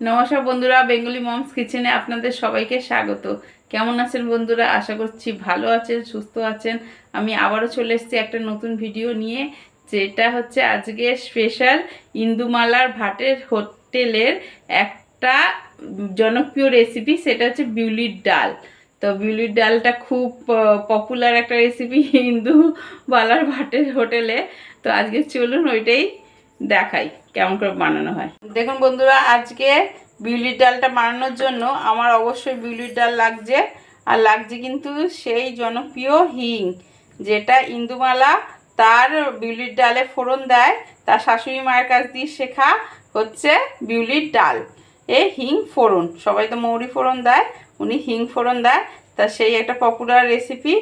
নমস্কার বন্ধুরা, Bengali moms কিচেনে আপনাদের সবাইকে স্বাগত। কেমন আছেন বন্ধুরা? আশা করছি ভালো আছেন, সুস্থ আছেন। আমি আবারও চলে এসেছি একটা নতুন ভিডিও নিয়ে, যেটা হচ্ছে আজকে স্পেশাল ইন্দুমালার ভাটের হোটেলের একটা জনপ্রিয় রেসিপি, সেটা হচ্ছে বিউলির ডাল। তো বিউলির ডালটা খুব পপুলার একটা রেসিপি ইন্দুবালার ভাটের হোটেলে। তো আজকে চলুন ওইটাই দেখাই কেমন করে বানানো হয়। দেখুন বন্ধুরা, আজকে বিউলির ডালটা বানানোর জন্য আমার অবশ্যই বিউলির ডাল লাগছে, আর লাগছে কিন্তু সেই জনপ্রিয় হিং, যেটা ইন্দুমালা তার বিউলির ডালে ফোড়ন দেয়। তার শাশুড়ি মায়ের কাছ দিয়ে শেখা হচ্ছে বিউলির ডাল। এই হিং ফোড়ন, সবাই তো মৌরি ফোড়ন দেয়, উনি হিং ফোড়ন দেয়। তা সেই একটা পপুলার রেসিপি।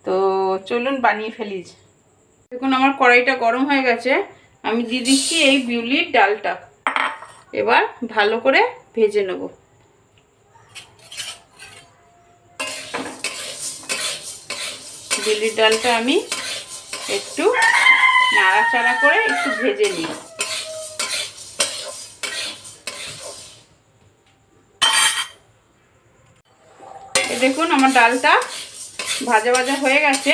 তো চলুন বানিয়ে ফেলি। দেখুন আমার কড়াইটা গরম হয়ে গেছে, আমি দিয়ে দিচ্ছি এই বিউলির ডালটা। এবার ভালো করে ভেজে নেব। বিউলির ডালটা আমি একটু নাড়াচাড়া করে একটু ভেজে নিই। দেখুন আমার ডালটা ভাজা ভাজা হয়ে গেছে।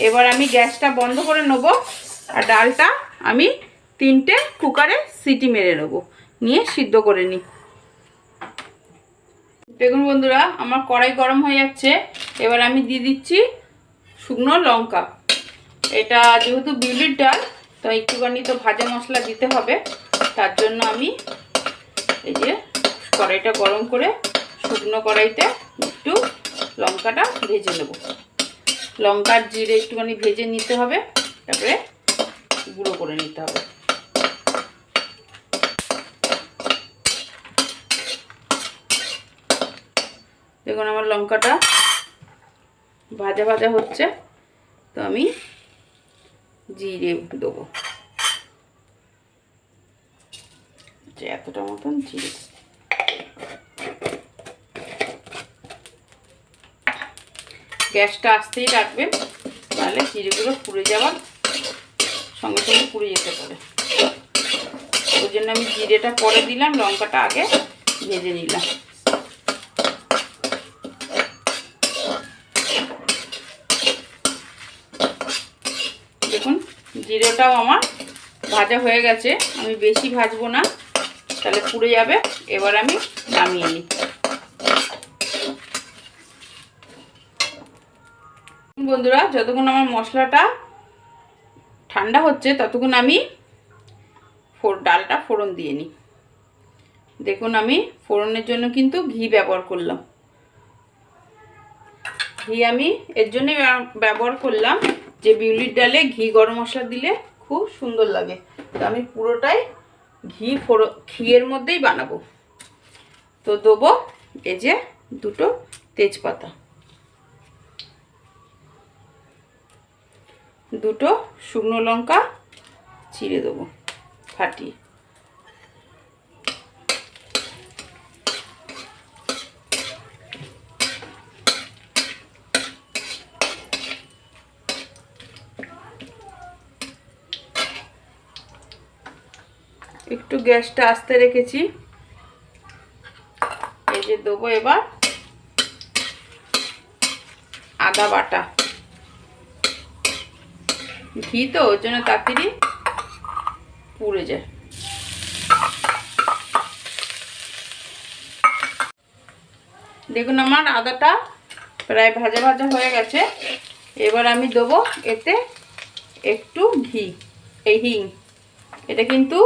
এবার আমি গ্যাসটা বন্ধ করে নেব, আর ডালটা আমি 3টে কুকারে সিটি মেরে নেব, নিয়ে সিদ্ধ করে নিই। দেখুন বন্ধুরা, আমার কড়াই গরম হয়ে যাচ্ছে। এবার আমি দিয়ে দিচ্ছি শুকনো লঙ্কা। এটা যেহেতু বিউলির ডাল, তো একটুখানি তো ভাজা মশলা দিতে হবে। তার জন্য আমি এই যে কড়াইটা গরম করে শুকনো কড়াইতে একটু লঙ্কাটা ভেজে নেব। লঙ্কার জিরে একটুখানি ভেজে নিতে হবে, তারপরে গুঁড়ো করে নিতে হবে। দেখুন আমার লঙ্কাটা ভাজা ভাজা হচ্ছে, তো আমি জিরে দেবো, এতটা মতন জিরে। গ্যাসটা আস্তেই রাখবেন, নাহলে জিরেগুলো পুড়ে যাওয়ার সঙ্গে সঙ্গে পুড়ে যেতে পারে। ওই জন্য আমি জিরেটা পরে দিলাম, লঙ্কাটা আগে ভেজে নিলাম। দেখুন জিরেটাও আমার ভাজা হয়ে গেছে, আমি বেশি ভাজবো না, তাহলে পুড়ে যাবে। এবার আমি নামিয়ে নিই। বন্ধুরা, যতক্ষণ আমার মশলাটা ঠান্ডা হচ্ছে ততক্ষণ আমি ডালটা ফোড়ন দিয়ে নিই। দেখুন আমি ফোড়নের জন্য কিন্তু ঘি ব্যবহার করলাম। ঘি আমি এর জন্য ব্যবহার করলাম যে বিউলির ডালে ঘি গরম মশলা দিলে খুব সুন্দর লাগে। তো আমি পুরোটাই ঘিয়ের মধ্যেই বানাবো। তো দেবো এই যে 2টো তেজপাতা, 2টো শুকনো লঙ্কা চিড়ে দেবো ফাটিয়ে। একটু গ্যাসটা আস্তে রেখেছি। এই যে দেবো এবার আদা বাটা। ঘি তো ওর জন্য তাড়াতাড়ি পুড়ে যায়। দেখুন আমার আদাটা প্রায় ভাজা ভাজা হয়ে গেছে। এবার আমি দেবো এতে একটু ঘি। এই হিং, এটা কিন্তু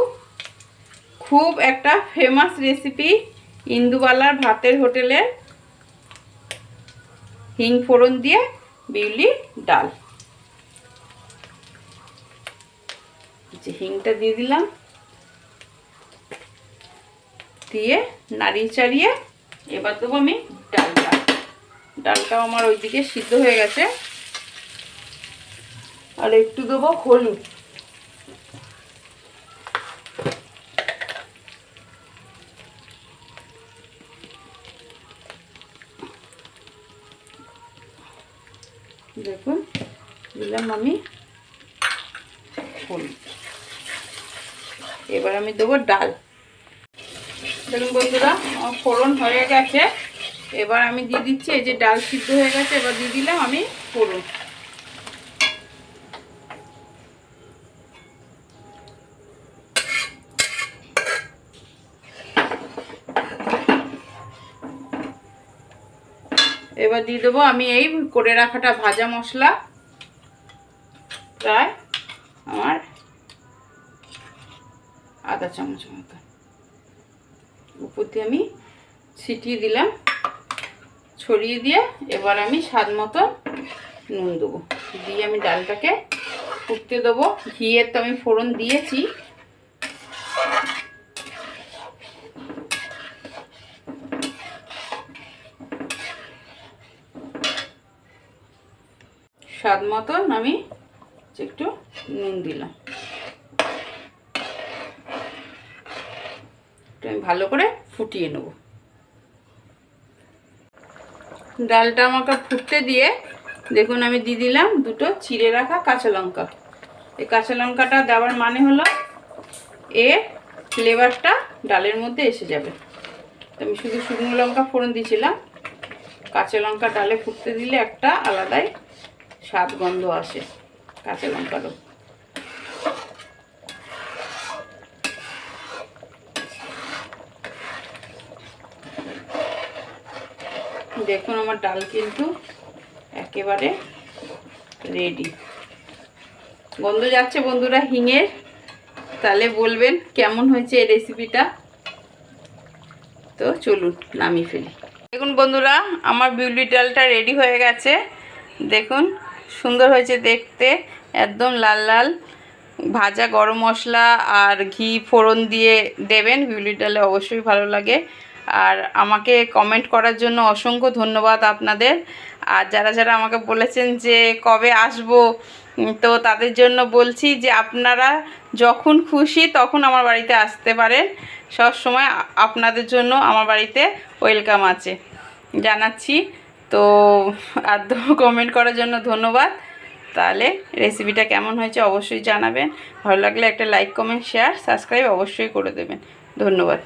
খুব একটা ফেমাস রেসিপি ইন্দুবালার ভাতের হোটেলের, হিং ফোড়ন দিয়ে বিউলির ডাল। যে হিংটা দিয়ে দিলাম, দিয়ে নাড়িয়ে চাড়িয়ে এবার দেবো আমি ডালটা। ডালটাও আমার ওইদিকে সিদ্ধ হয়ে গেছে। আর একটু দেবো হলুদ। দেখুন দিলাম আমি হলুদ। এবার আমি দেবো ডাল। দেখুন বন্ধুরা, আমার ফোড়ন হয়ে গেছে। এবার আমি দিয়ে দিচ্ছি, এই যে ডাল সিদ্ধ হয়ে গেছে, এবার দিয়ে দিলাম আমি ফোড়ন। এবার দিয়ে দেবো আমি এই করে রাখাটা ভাজা মশলা, প্রায় আমার আধা চামচ মতো উপর দিয়ে আমি ছিটিয়ে দিলাম, ছড়িয়ে দিয়ে এবার আমি স্বাদ মতো নুন দেবো, দিয়ে আমি ডালটাকে ফুটতে দেবো। ঘিয়ের তো আমি ফোড়ন দিয়েছি। স্বাদ মতন আমি একটু নুন দিলাম, আমি ভালো করে ফুটিয়ে নেব। ডালটা আমাকে ফুটতে দিয়ে দেখুন আমি দিয়ে দিলাম দুটো চিড়ে রাখা কাঁচা লঙ্কা। এই কাঁচা লঙ্কাটা দেওয়ার মানে হলো এর ফ্লেভারটা ডালের মধ্যে এসে যাবে। আমি শুধু শুকনো লঙ্কা ফোড়ন দিয়েছিলাম, কাঁচা লঙ্কা ডালে ফুটতে দিলে একটা আলাদাই স্বাদ গন্ধ আসে কাঁচা লঙ্কারও। দেখুন আমার ডাল কিন্তু একেবারে রেডি। গন্ধ যাচ্ছে বন্ধুরা হিঙের, তাহলে বলবেন কেমন হয়েছে এই রেসিপিটা। তো চলুন নামিয়ে ফেলি। দেখুন বন্ধুরা, আমার বিউলি ডালটা রেডি হয়ে গেছে। দেখুন সুন্দর হয়েছে দেখতে, একদম লাল লাল। ভাজা গরম মশলা আর ঘি ফোড়ন দিয়ে দেবেন, বিউলি ডালে অবশ্যই ভালো লাগে। আর আমাকে কমেন্ট করার জন্য অসংখ্য ধন্যবাদ আপনাদের। আর যারা যারা আমাকে বলেছেন যে কবে আসবো, তো তাদের জন্য বলছি যে আপনারা যখন খুশি তখন আমার বাড়িতে আসতে পারেন। সব সময় আপনাদের জন্য আমার বাড়িতে ওয়েলকাম আছে জানাচ্ছি। তো আর কমেন্ট করার জন্য ধন্যবাদ। তাহলে রেসিপিটা কেমন হয়েছে অবশ্যই জানাবেন। ভালো লাগলে একটা লাইক কমেন্ট শেয়ার সাবস্ক্রাইব অবশ্যই করে দেবেন। ধন্যবাদ।